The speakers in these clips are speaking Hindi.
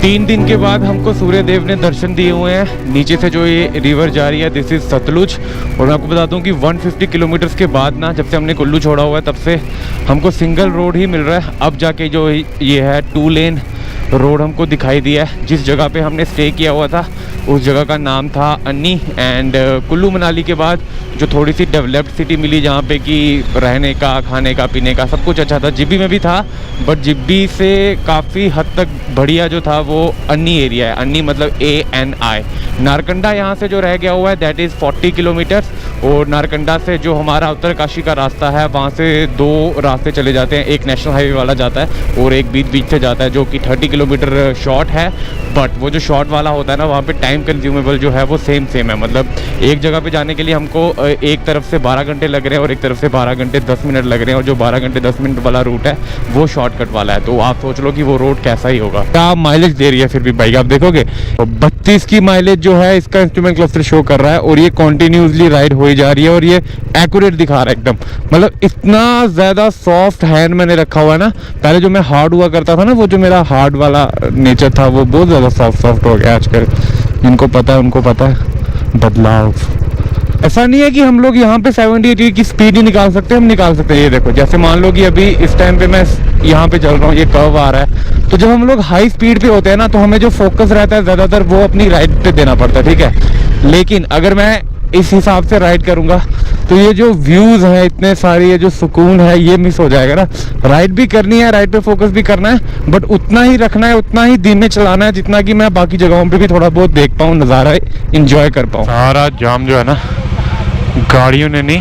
3 दिन के बाद हमको सूर्य देव ने दर्शन दिए हुए हैं। नीचे से जो ये रिवर जा रही है दिस इज सतलुज। और मैं आपको बता दूं कि 150 किलोमीटर्स के बाद ना, जब से हमने कुल्लू छोड़ा हुआ है तब से हमको सिंगल रोड ही मिल रहा है। अब जाके जो ये है 2 लेन रोड हमको दिखाई दिया है। जिस जगह पे हमने स्टे किया हुआ था उस जगह का नाम था अन्नी। एंड कुल्लू मनाली के बाद जो थोड़ी सी डेवलप्ड सिटी मिली जहाँ पे कि रहने का, खाने का, पीने का सब कुछ अच्छा था। जिब्बी में भी था बट जिब्बी से काफ़ी हद तक बढ़िया जो था वो अन्नी एरिया है। अन्नी मतलब ANI। नारकंडा यहाँ से जो रह गया हुआ है दैट इज़ 40 किलोमीटर्स। और नारकंडा से जो हमारा उत्तरकाशी का रास्ता है वहाँ से 2 रास्ते चले जाते हैं। एक नेशनल हाईवे वाला जाता है और एक बीच से जाता है जो कि 30 किलोमीटर शॉर्ट है। बट वो जो शॉर्ट वाला होता है ना वहाँ पे टाइम कंज्यूमेबल जो है वो सेम है। मतलब एक जगह पे जाने के लिए हमको एक तरफ से 12 घंटे लग रहे हैं और एक तरफ से 12 घंटे 10 मिनट लग रहे हैं। और जो 12 घंटे 10 मिनट वाला रूट है वो शॉर्टकट वाला है। तो आप सोच लो कि वो रोड कैसा ही होगा। क्या माइलेज दे रही है फिर भी बाइक आप देखोगे 32 की माइलेज जो है इसका इंस्ट्रूमेंट क्लस्टर शो कर रहा है। और ये कॉन्टिन्यूसली राइड हो जा रही है और ये एक्यूरेट दिखा रहा है एकदम। मतलब इतना ज़्यादा सॉफ्ट हैंड मैंने रखा हुआ है ना। पहले जो मैं हार्ड हुआ करता था ना, वो जो मेरा हार्ड वाला नेचर था वो बहुत ज़्यादा सॉफ्ट हो गया आजकल। जिनको पता है उनको पता है बदलाव। ऐसा नहीं है कि हम लोग यहाँ पे 70-80 की स्पीड ही निकाल सकते हैं, हम निकाल सकते हैं। ये देखो जैसे मान लो कि अभी इस टाइम पे मैं यहाँ पे चल रहा हूँ, ये कर्व आ रहा है। तो जब हम लोग हाई स्पीड पे होते हैं ना तो हमें जो फोकस रहता है ज़्यादातर वो अपनी राइड पे देना पड़ता है, ठीक है। लेकिन अगर मैं इस हिसाब से राइड करूँगा तो ये जो व्यूज़ हैं इतने सारे, ये जो सुकून है ये मिस हो जाएगा ना। राइड भी करनी है, राइड पे फोकस भी करना है बट उतना ही रखना है, उतना ही दिन में चलाना है जितना कि मैं बाकी जगहों पे भी थोड़ा बहुत देख पाऊँ, नज़ारा इंजॉय कर पाऊँ। सारा जाम जो है ना गाड़ियों ने नहीं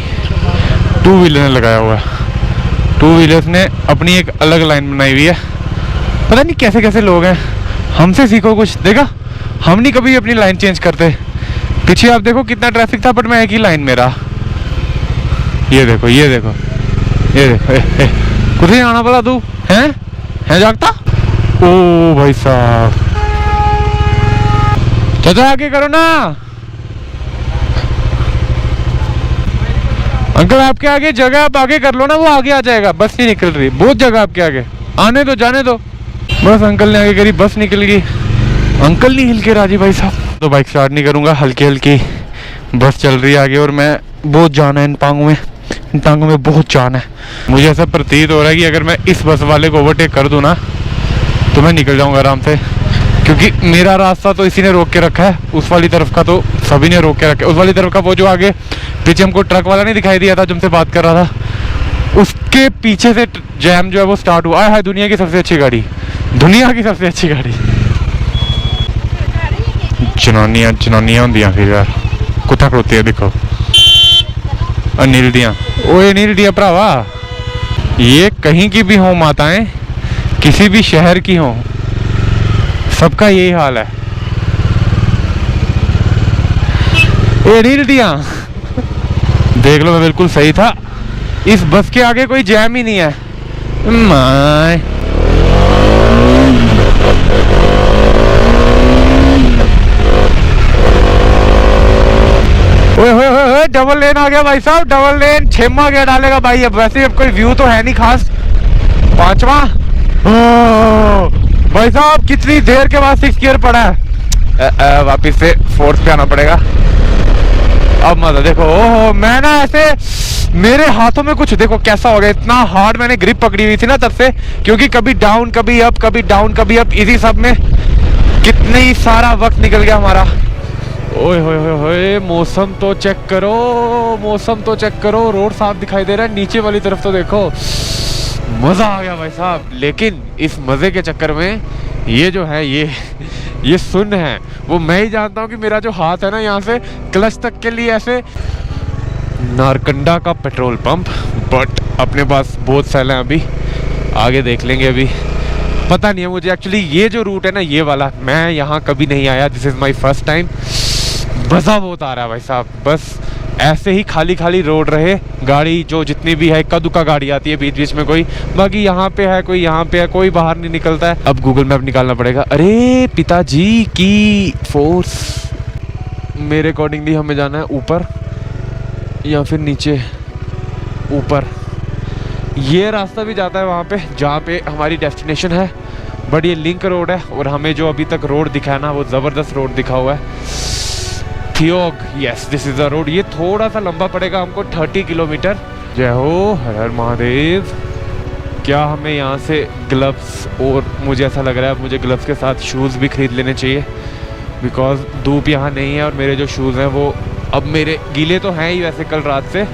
2 व्हीलर ने लगाया हुआ है। 2 व्हीलर्स ने अपनी एक अलग लाइन बनाई हुई है। पता नहीं कैसे कैसे लोग हैं। हमसे सीखो कुछ। देखा हम नहीं कभी अपनी लाइन चेंज करते। पीछे आप देखो कितना ट्रैफिक था बट मैं एक ही लाइन में रहा। ये देखो ये देखो ये देखो कुछ नहीं आना पड़ा। तू है जागता। ओ भाई साहब चाचा आगे करो ना। अंकल आपके आगे जगह, आप आगे कर लो ना, वो आगे आ जाएगा। बस नहीं निकल रही, बहुत जगह आपके आगे। आने दो, जाने दो। बस अंकल ने आगे करी, बस निकल गई। अंकल नहीं हिल के राजी भाई साहब। तो बाइक स्टार्ट नहीं करूँगा, हल्की हल्की बस चल रही है आगे। और मैं बहुत जान है इन टांगों में बहुत जान है। मुझे ऐसा प्रतीत हो रहा है कि अगर मैं इस बस वाले को ओवरटेक कर दूँ ना तो मैं निकल जाऊँगा आराम से। क्योंकि मेरा रास्ता तो इसी ने रोक के रखा है, उस वाली तरफ का तो सभी ने रोक के रखा है। उस वाली तरफ का वो जो आगे पीछे हमको ट्रक वाला नहीं दिखाई दिया था जो हमसे बात कर रहा था, उसके पीछे से जैम जो है वो स्टार्ट हुआ है। दुनिया की सबसे अच्छी गाड़ी, दुनिया की सबसे अच्छी गाड़ी। जनानियां होंदियां फिर यार कुत्ता खड़ोती है। देखो अनिल दियाँ, ओए अनिल दियाँ भरावा, ये कहीं की भी हो माताएं, किसी भी शहर की हो, सबका यही हाल है। ए अनिल दियाँ देख लो मैं बिल्कुल सही था। इस बस के आगे कोई जैम ही नहीं है। माय ओए डबल लेन आ गया भाई साहब, डबल लेन। 6वां गेयर डालेगा भाई। अब वैसे अब कोई व्यू तो है नहीं खास। 5वां भाई साहब कितनी देर के बाद 6 गियर पड़ा है। वापिस से 4th पे आना पड़ेगा। अब मजा देखो। ओहो मैं ना ऐसे मेरे हाथों में कुछ देखो कैसा हो गया। इतना हार्ड मैंने ग्रिप पकड़ी हुई थी ना तब से, क्योंकि कभी डाउन कभी अप, कभी डाउन कभी अप, इसी सब में कितनी सारा वक्त निकल गया हमारा। ओए होए होए होए मौसम तो चेक करो, मौसम तो चेक करो। रोड साफ दिखाई दे रहा है, नीचे वाली तरफ तो देखो। मजा आ गया भाई साहब। लेकिन इस मजे के चक्कर में ये जो है ये सुन है वो मैं ही जानता हूँ कि मेरा जो हाथ है ना यहाँ से क्लच तक के लिए ऐसे। नारकंडा का पेट्रोल पंप, बट अपने पास बहुत साल हैं अभी, आगे देख लेंगे। अभी पता नहीं है मुझे एक्चुअली ये जो रूट है ना ये वाला, मैं यहाँ कभी नहीं आया। This is my first time. मज़ा बहुत आ रहा है भाई साहब। बस ऐसे ही खाली खाली रोड रहे, गाड़ी जो जितनी भी है इक्का दुक्का गाड़ी आती है बीच बीच में कोई, बाकी यहाँ पे है कोई, यहाँ पे है कोई, बाहर नहीं निकलता है। अब गूगल मैप निकालना पड़ेगा। अरे पिताजी की फोर्स, मेरे अकॉर्डिंगली हमें जाना है ऊपर या फिर नीचे। ऊपर ये रास्ता भी जाता है वहाँ पे जहाँ पे हमारी डेस्टिनेशन है, बट ये लिंक रोड है और हमें जो अभी तक रोड दिखा है ना वो ज़बरदस्त रोड दिखा हुआ है। Theog, yes this is the road. ये थोड़ा सा लंबा पड़ेगा हमको 30 किलोमीटर। जय हो, हर हर महादेव। क्या हमें यहाँ से ग्लव्स, और मुझे ऐसा लग रहा है मुझे ग्लव्स के साथ शूज़ भी खरीद लेने चाहिए, बिकॉज धूप यहाँ नहीं है और मेरे जो शूज़ हैं वो अब मेरे गीले तो हैं ही वैसे कल रात से,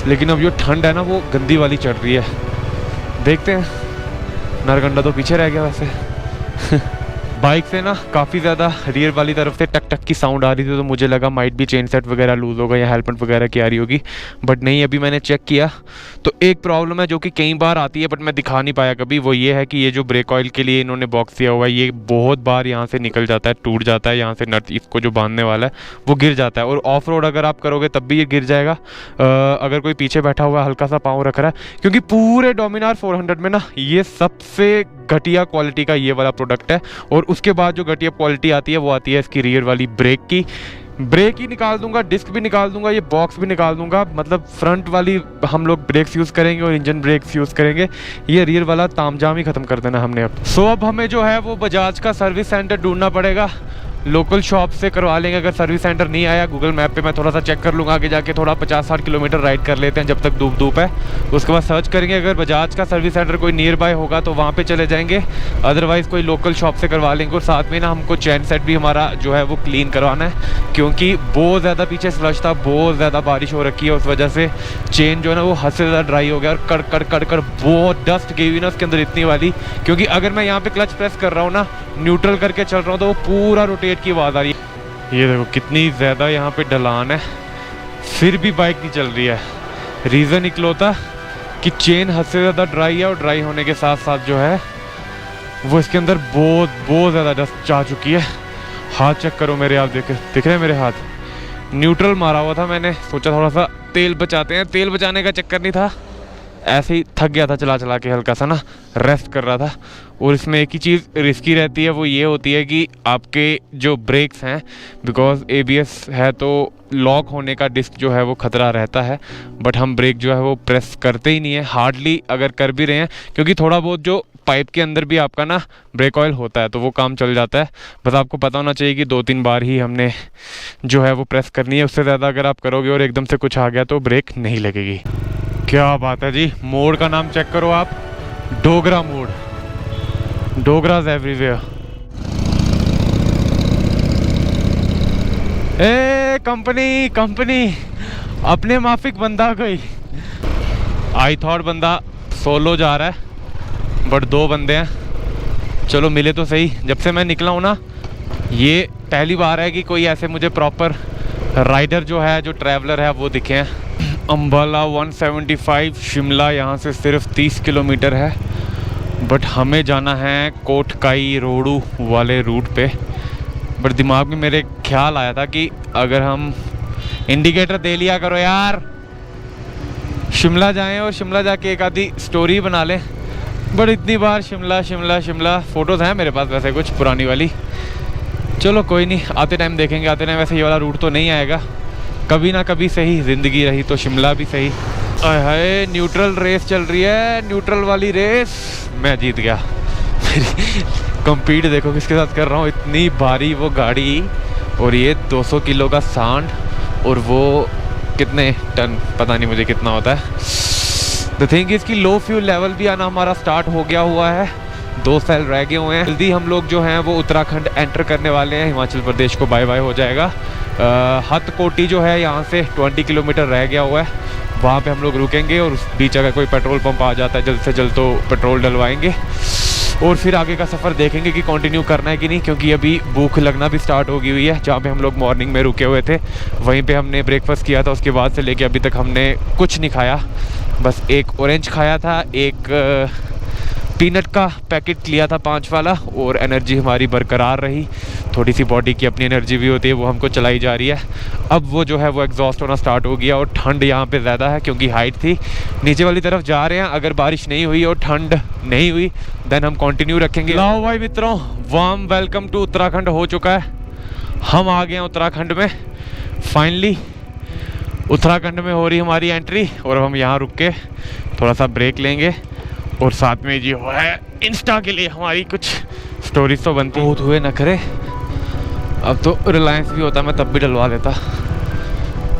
लेकिन अब जो ठंड है ना वो गंदी वाली चढ़ रही है। देखते हैं, नरगंडा तो पीछे रह गया वैसे। बाइक से ना काफ़ी ज़्यादा रियर वाली तरफ से टक टक की साउंड आ रही थी, तो मुझे लगा माइट भी चेन सेट वगैरह लूज़ होगा या हेलमेट वगैरह की आ रही होगी, बट नहीं। अभी मैंने चेक किया तो एक प्रॉब्लम है जो कि कई बार आती है बट मैं दिखा नहीं पाया कभी, वो ये है कि ये जो ब्रेक ऑयल के लिए इन्होंने बॉक्स दिया हुआ है ये बहुत बार यहाँ से निकल जाता है, टूट जाता है। यहाँ से नट इसको जो बांधने वाला है वो गिर जाता है, और ऑफ रोड अगर आप करोगे तब भी ये गिर जाएगा अगर कोई पीछे बैठा हुआ हल्का सा पाँव रख रहा है, क्योंकि पूरे डोमिनार 400 में ना ये सबसे घटिया क्वालिटी का ये वाला प्रोडक्ट है। और उसके बाद जो घटिया क्वालिटी आती है वो आती है इसकी रियर वाली ब्रेक की। ब्रेक ही निकाल दूंगा, डिस्क भी निकाल दूंगा, ये बॉक्स भी निकाल दूंगा, मतलब फ्रंट वाली हम लोग ब्रेक्स यूज़ करेंगे और इंजन ब्रेक्स यूज़ करेंगे, ये रियर वाला तामझाम ही ख़त्म कर देना हमने अब। सो अब हमें जो है वो बजाज का सर्विस सेंटर ढूंढना पड़ेगा, लोकल शॉप से करवा लेंगे। अगर सर्विस सेंटर नहीं आया गूगल मैप पे मैं थोड़ा सा चेक कर लूँगा, आगे जाके थोड़ा 50-60 किलोमीटर राइड कर लेते हैं जब तक धूप है, उसके बाद सर्च करेंगे। अगर बजाज का सर्विस सेंटर कोई नियर बाय होगा तो वहाँ पे चले जाएंगे, अदरवाइज़ कोई लोकल शॉप से करवा लेंगे। और साथ में ना हमको चैन सेट भी हमारा जो है वो क्लीन करवाना है, क्योंकि बहुत ज़्यादा पीछे स्लश था, बहुत ज़्यादा बारिश हो रखी है, उस वजह से चेन जो है ना वो हद से ज़्यादा ड्राई हो गया और कड़ बहुत डस्ट गई हुई ना उसके अंदर इतनी वाली, क्योंकि अगर मैं यहाँ पर क्लच प्रेस कर रहा हूँ ना, न्यूट्रल करके चल रहा हूँ तो वो पूरा रोटेट की आवाज़ आ रही है। ये देखो कितनी ज़्यादा यहाँ पे ढलान है, फिर भी बाइक नहीं चल रही है। रीज़न इकलौता कि चेन हद से ज़्यादा ड्राई है, और ड्राई होने के साथ साथ जो है वो इसके अंदर बहुत ज़्यादा डस्ट जा चुकी है। हाथ चेक करो मेरे, आप दिख रहे हैं मेरे हाथ। न्यूट्रल मारा हुआ था मैंने, सोचा थोड़ा सा तेल बचाते हैं, तेल बचाने का चक्कर नहीं था, ऐसे ही थक गया था चला के, हल्का सा ना रेस्ट कर रहा था। और इसमें एक ही चीज़ रिस्की रहती है, वो ये होती है कि आपके जो ब्रेक्स हैं, बिकॉज ABS है तो लॉक होने का डिस्क जो है वो खतरा रहता है, बट हम ब्रेक जो है वो प्रेस करते ही नहीं है, हार्डली अगर कर भी रहे हैं, क्योंकि थोड़ा बहुत जो पाइप के अंदर भी आपका ना ब्रेक ऑयल होता है तो वो काम चल जाता है। बस आपको पता होना चाहिए कि 2-3 बार ही हमने जो है वो प्रेस करनी है, उससे ज़्यादा अगर आप करोगे और एकदम से कुछ आ गया तो ब्रेक नहीं लगेगी। क्या बात है जी, मोड़ का नाम चेक करो आप, डोगरा मोड़, डोगराज एवरीवेयर। ए कंपनी अपने माफिक बंदा कोई, आई थॉट बंदा सोलो जा रहा है बट 2 बंदे हैं। चलो मिले तो सही। जब से मैं निकला हूँ ना ये पहली बार है कि कोई ऐसे मुझे प्रॉपर राइडर जो है, जो ट्रैवलर है वो दिखे हैं। अम्बाला 175, शिमला यहाँ से सिर्फ 30 किलोमीटर है, बट हमें जाना है कोटकाई रोडू वाले रूट पे। बट दिमाग में मेरे ख्याल आया था कि अगर हम इंडिकेटर दे लिया करो यार, शिमला जाएं और शिमला जाके एक आधी स्टोरी बना लें। बट इतनी बार शिमला फ़ोटोज़ हैं मेरे पास वैसे कुछ पुरानी वाली। चलो कोई नहीं, आते टाइम देखेंगे, आते टाइम वैसे ये वाला रूट तो नहीं आएगा, कभी ना कभी सही, ज़िंदगी रही तो शिमला भी सही। हाय न्यूट्रल रेस चल रही है, न्यूट्रल वाली रेस, मैं जीत गया। कंपीट देखो किसके साथ कर रहा हूँ, इतनी भारी वो गाड़ी और ये 200 किलो का सांड, और वो कितने टन पता नहीं मुझे कितना होता है। द थिंग इसकी लो फ्यूल लेवल भी आना हमारा स्टार्ट हो गया हुआ है, 2 साल रह गए हुए हैं। जल्दी हम लोग जो हैं वो उत्तराखंड एंटर करने वाले हैं, हिमाचल प्रदेश को बाय बाय हो जाएगा। हथकोटी जो है यहाँ से 20 किलोमीटर रह गया हुआ है, वहाँ पे हम लोग रुकेंगे और उस बीच अगर कोई पेट्रोल पंप आ जाता है जल्द से जल्द तो पेट्रोल डलवाएंगे और फिर आगे का सफ़र देखेंगे कि कंटिन्यू करना है कि नहीं, क्योंकि अभी भूख लगना भी स्टार्ट हो गई हुई है। जहाँ पे हम लोग मॉर्निंग में रुके हुए थे वहीं पे हमने ब्रेकफास्ट किया था, उसके बाद से लेके अभी तक हमने कुछ नहीं खाया, बस एक ऑरेंज खाया था, एक पीनट का पैकेट लिया था 5 वाला, और एनर्जी हमारी बरकरार रही। थोड़ी सी बॉडी की अपनी एनर्जी भी होती है, वो हमको चलाई जा रही है। अब वो जो है वो एग्जॉस्ट होना स्टार्ट हो गया, और ठंड यहाँ पे ज़्यादा है क्योंकि हाइट थी। नीचे वाली तरफ जा रहे हैं, अगर बारिश नहीं हुई और ठंड नहीं हुई देन हम कंटिन्यू रखेंगे। लाओ भाई मित्रों, वार्म वेलकम टू उत्तराखंड हो चुका है। हम आ गए हैं उत्तराखंड में, फाइनली उत्तराखंड में हो रही हमारी एंट्री, और हम यहाँ रुक के थोड़ा सा ब्रेक लेंगे और साथ में जो है इंस्टा के लिए हमारी कुछ स्टोरीज तो बनती बहुत हुए न करे। अब तो रिलायंस भी होता मैं तब भी डलवा लेता।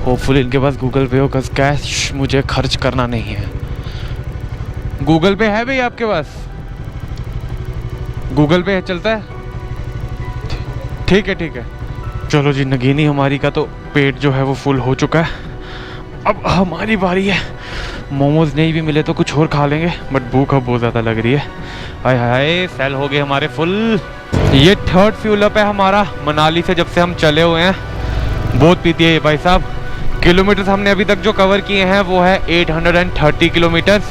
होपफुली इनके पास गूगल पे हो, बस कैश मुझे खर्च करना नहीं है। गूगल पे है भाई आपके पास? गूगल पे है, चलता है? ठीक है ठीक है। चलो जी, नगीनी हमारी का तो पेट जो है वो फुल हो चुका है। अब हमारी बारी है। मोमोज नहीं भी मिले तो कुछ और खा लेंगे, बट भूख अब बहुत ज़्यादा लग रही है। हाय हाय, सेल हो गए हमारे फुल। ये थर्ड फ्यूल अप है हमारा मनाली से, जब से हम चले हुए हैं। बहुत पीती है ये भाई साहब। किलोमीटर्स हमने अभी तक जो कवर किए हैं वो है 830 किलोमीटर्स,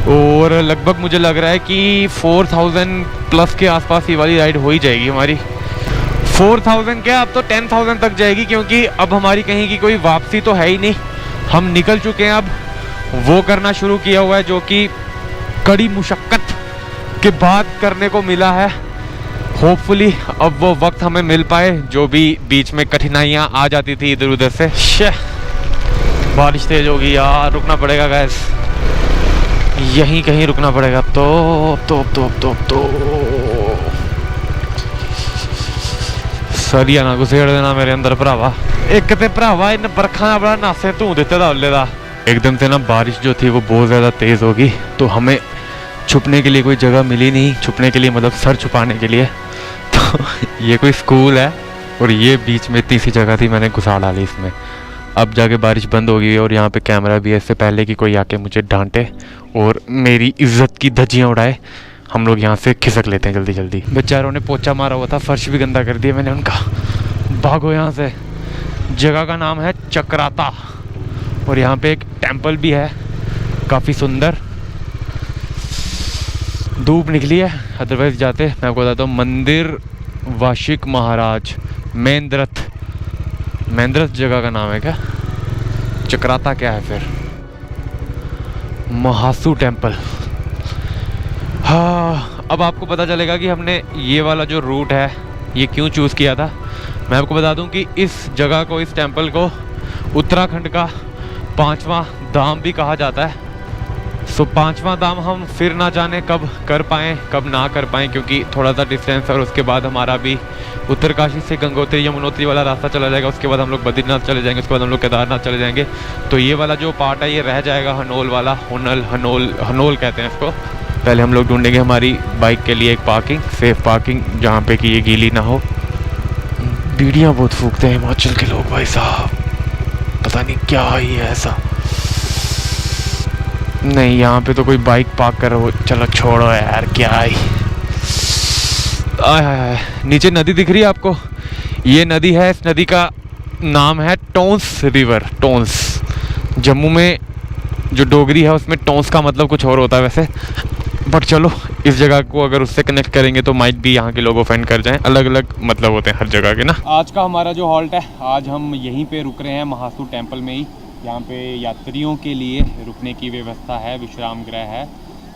और लगभग मुझे लग रहा है कि 4000 प्लस के आसपास ये वाली राइड हो ही जाएगी हमारी। 4000 क्या, अब तो 10,000 तक जाएगी, क्योंकि अब हमारी कहीं की कोई वापसी तो है ही नहीं। हम निकल चुके हैं, अब वो करना शुरू किया हुआ है जो कि कड़ी मुशक्कत के बाद करने को मिला है। होपफुली अब वो वक्त हमें मिल पाए जो भी बीच में कठिनाइयाँ आ जाती थी इधर उधर से। बारिश तेज होगी यार, रुकना पड़ेगा गैस, यहीं कहीं रुकना पड़ेगा। अब तो सरिया ना घुसेड़ देना मेरे अंदर भरावा। एक ते भरावा इन बरखा बड़ा नासे धू दिते दा उल्ले दा। एकदम से ना बारिश जो थी वो बहुत ज़्यादा तेज़ होगी, तो हमें छुपने के लिए कोई जगह मिली नहीं। छुपने के लिए मतलब सर छुपाने के लिए। तो ये कोई स्कूल है और ये बीच में इतनी सी जगह थी, मैंने घुसा डाली इसमें। अब जाके बारिश बंद हो गई और यहाँ पे कैमरा भी है, इससे पहले कि कोई आके मुझे डांटे और मेरी इज्जत की धज्जियाँ उड़ाए, हम लोग यहाँ से खिसक लेते हैं जल्दी जल्दी। बेचारों ने पोछा मारा हुआ था, फर्श भी गंदा कर दिया मैंने उनका। भागो यहाँ से। जगह का नाम है चक्राता, और यहाँ पे एक टेंपल भी है काफ़ी सुंदर। धूप निकली है, अदरवाइज जाते। मैं आपको बताता हूँ, मंदिर वाशिक महाराज महेंद्रथ जगह का नाम है क्या? चक्राता क्या है फिर? महासू टेंपल। हाँ, अब आपको पता चलेगा कि हमने ये वाला जो रूट है ये क्यों चूज़ किया था। मैं आपको बता दूं कि इस जगह को, इस टेंपल को उत्तराखंड का 5वां धाम भी कहा जाता है। सो 5वां धाम हम फिर ना जाने कब कर पाएँ कब ना कर पाएँ, क्योंकि थोड़ा सा डिस्टेंस, और उसके बाद हमारा भी उत्तरकाशी से गंगोत्री यमुनोत्री वाला रास्ता चला जाएगा। उसके बाद हम लोग बद्रीनाथ चले जाएंगे, उसके बाद हम लोग केदारनाथ चले जाएंगे। तो ये वाला जो पार्ट है ये रह जाएगा, हनोल वाला। हनोल कहते हैं इसको। पहले हम लोग ढूंढेंगे हमारी बाइक के लिए एक पार्किंग, सेफ पार्किंग, जहाँ पे कि ये गीली ना हो। बीड़ियाँ बहुत फूकते हैं हिमाचल के लोग भाई साहब, पता नहीं क्या ही है ऐसा। नहीं, यहाँ पे तो कोई बाइक पार्क कर रहा हो। चलो छोड़ो यार, क्या ही। आय नीचे नदी दिख रही है आपको? ये नदी है, इस नदी का नाम है टोंस रिवर। टोंस, जम्मू में जो डोगरी है उसमें टोंस का मतलब कुछ और होता है वैसे, बट चलो इस जगह को अगर उससे कनेक्ट करेंगे तो माइट भी यहाँ के लोग ऑफेंड कर जाएं। अलग अलग मतलब होते हैं हर जगह के ना। आज का हमारा जो हॉल्ट है, आज हम यहीं पे रुक रहे हैं महासू टेंपल में ही। यहाँ पे यात्रियों के लिए रुकने की व्यवस्था है, विश्राम गृह है,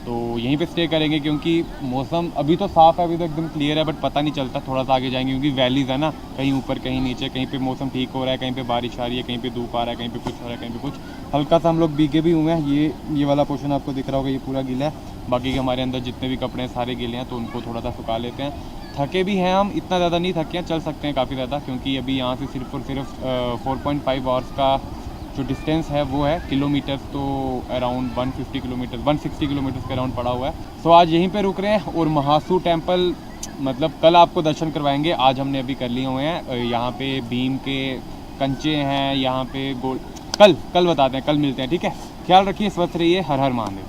तो यहीं पे स्टे करेंगे। क्योंकि मौसम अभी तो साफ़ है, अभी तो एकदम क्लियर है, बट पता नहीं चलता, थोड़ा सा आगे जाएंगे क्योंकि वैलीज़ है ना, कहीं ऊपर कहीं नीचे, कहीं पे मौसम ठीक हो रहा है, कहीं पे बारिश आ रही है, कहीं पे धूप आ रहा है, कहीं पे कुछ हो रहा है, कहीं पे कुछ। हल्का सा हम लोग भीगे भी हुए हैं। ये वाला पोर्शन आपको दिख रहा होगा, ये पूरा गीला है। बाकी के हमारे अंदर जितने भी कपड़े हैं सारे गीले हैं, तो उनको थोड़ा सा सुखा लेते हैं। थके भी हैं हम, इतना ज़्यादा नहीं थके हैं, चल सकते हैं काफ़ी ज़्यादा, क्योंकि अभी यहाँ से सिर्फ और सिर्फ 4.5 आवर्स का जो डिस्टेंस है वो है। किलोमीटर तो अराउंड 160 किलोमीटर के अराउंड पड़ा हुआ है। सो आज यहीं पे रुक रहे हैं। और महासू टेंपल मतलब कल आपको दर्शन करवाएंगे, आज हमने अभी कर लिए हुए हैं। यहाँ पे भीम के कंचे हैं, यहाँ पे कल बताते हैं, कल मिलते हैं, ठीक है? ख्याल रखिए, स्वस्थ रहिए, हर हर महादेव।